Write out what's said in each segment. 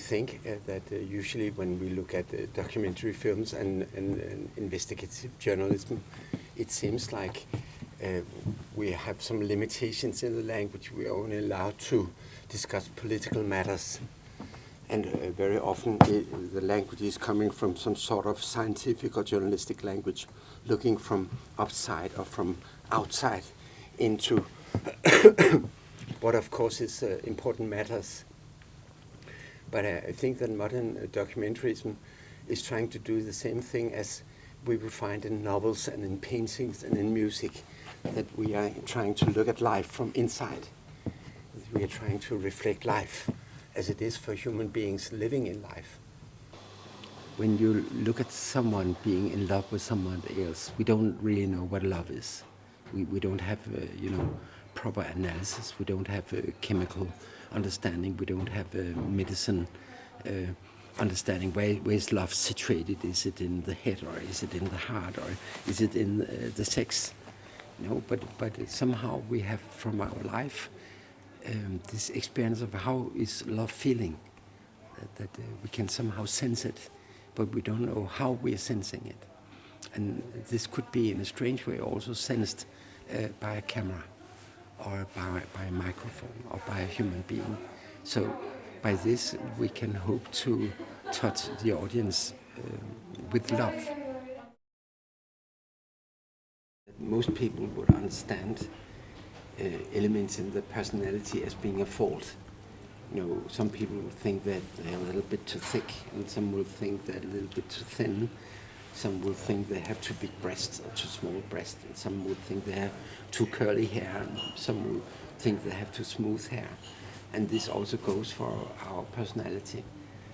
think that usually when we look at documentary films and investigative journalism, it seems like we have some limitations in the language. We are only allowed to discuss political matters. And very often the language is coming from some sort of scientific or journalistic language, looking from upside or from outside into what of course is important matters. But I think that modern documentarism is trying to do the same thing as we would find in novels and in paintings and in music, that we are trying to look at life from inside. We are trying to reflect life as it is for human beings living in life. When you look at someone being in love with someone else, we don't really know what love is. We don't have, proper analysis. We don't have a chemical understanding. We don't have a medicine understanding. Where is love situated? Is it in the head, or is it in the heart, or is it in the sex? But somehow we have from our life this experience of how is love feeling, that we can somehow sense it, but we don't know how we are sensing it. And this could be in a strange way also sensed by a camera, or by a microphone, or by a human being. So by this we can hope to touch the audience with love. Most people would understand elements in the personality as being a fault. Some people will think that they're a little bit too thick, and some will think they're a little bit too thin. Some will think they have too big breasts or too small breasts, and some will think they have too curly hair, and some will think they have too smooth hair. And this also goes for our personality,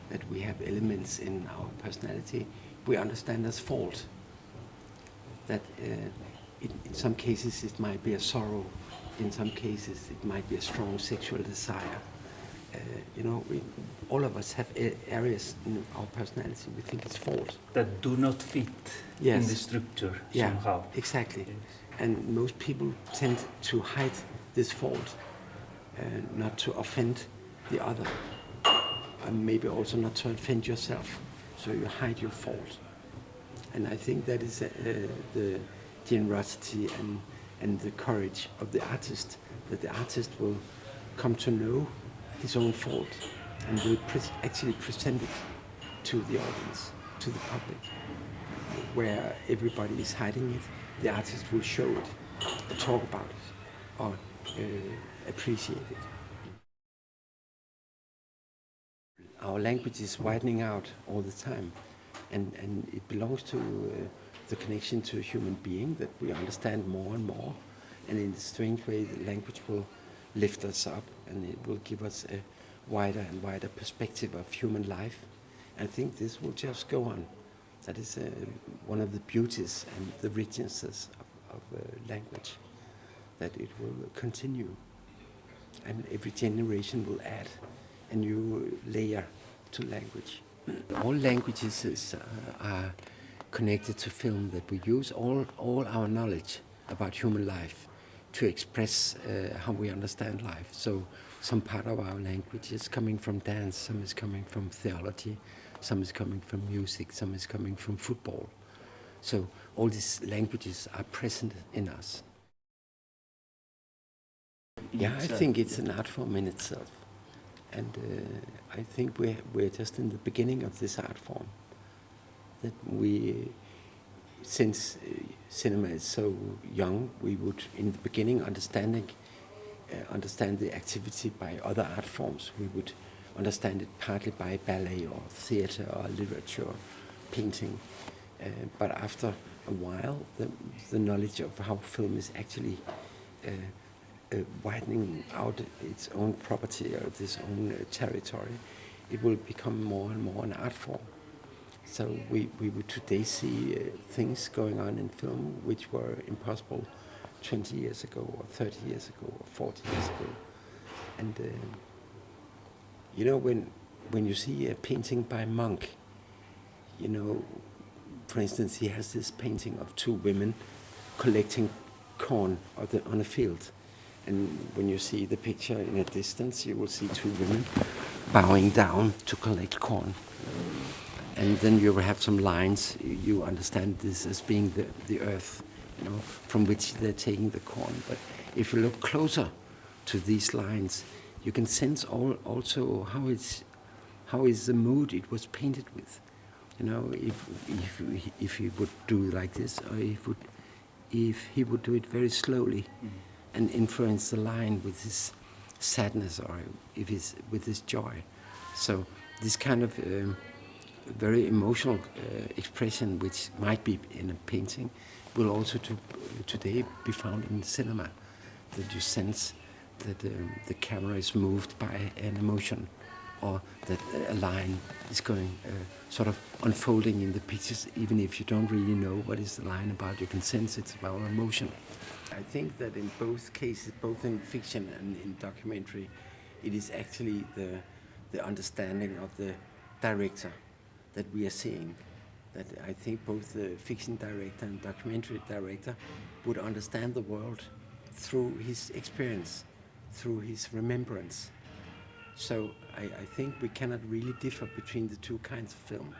that we have elements in our personality we understand as fault. That in some cases it might be a sorrow, in some cases it might be a strong sexual desire. All of us have areas in our personality we think it's fault. That do not fit in the structure somehow. Exactly. Yes. And most people tend to hide this fault, not to offend the other, and maybe also not to offend yourself. So you hide your fault. And I think that is the generosity and the courage of the artist, that the artist will come to know his own fault and will actually present it to the audience, to the public. Where everybody is hiding it, the artist will show it, or talk about it, or appreciate it. Our language is widening out all the time, and it belongs to the connection to a human being, that we understand more and more, and in a strange way the language will lift us up, and it will give us a wider and wider perspective of human life. I think this will just go on. That is one of the beauties and the richnesses of language, that it will continue, and every generation will add a new layer to language. All languages are connected to film, that we use all our knowledge about human life to express how we understand life. So some part of our language is coming from dance, some is coming from theology, some is coming from music, some is coming from football. So all these languages are present in us. Yeah, I think it's an art form in itself. And I think we're just in the beginning of this art form. That since cinema is so young, we would, in the beginning, understand the activity by other art forms. We would understand it partly by ballet or theater or literature, painting. But after a while, the knowledge of how film is actually widening out its own property or its own territory, it will become more and more an art form. So we would today see things going on in film which were impossible 20 years ago, or 30 years ago, or 40 years ago. And when you see a painting by Munch, for instance, he has this painting of two women collecting corn on a field. And when you see the picture in a distance, you will see two women bowing down to collect corn. And then you will have some lines. You understand this as being the earth, you know, from which they're taking the corn. But if you look closer to these lines, you can sense also how is the mood it was painted with. You know, if he would do like this, or if he would do it very slowly, and influence the line with his sadness, or with his joy. So this kind of very emotional expression, which might be in a painting, will also today be found in cinema. That you sense that the camera is moved by an emotion, or that a line is going sort of unfolding in the pictures, even if you don't really know what is the line about. You can sense it's about emotion. I think that in both cases, both in fiction and in documentary, it is actually the understanding of the director that we are seeing. That I think both the fiction director and documentary director would understand the world through his experience, through his remembrance. So I think we cannot really differ between the two kinds of film.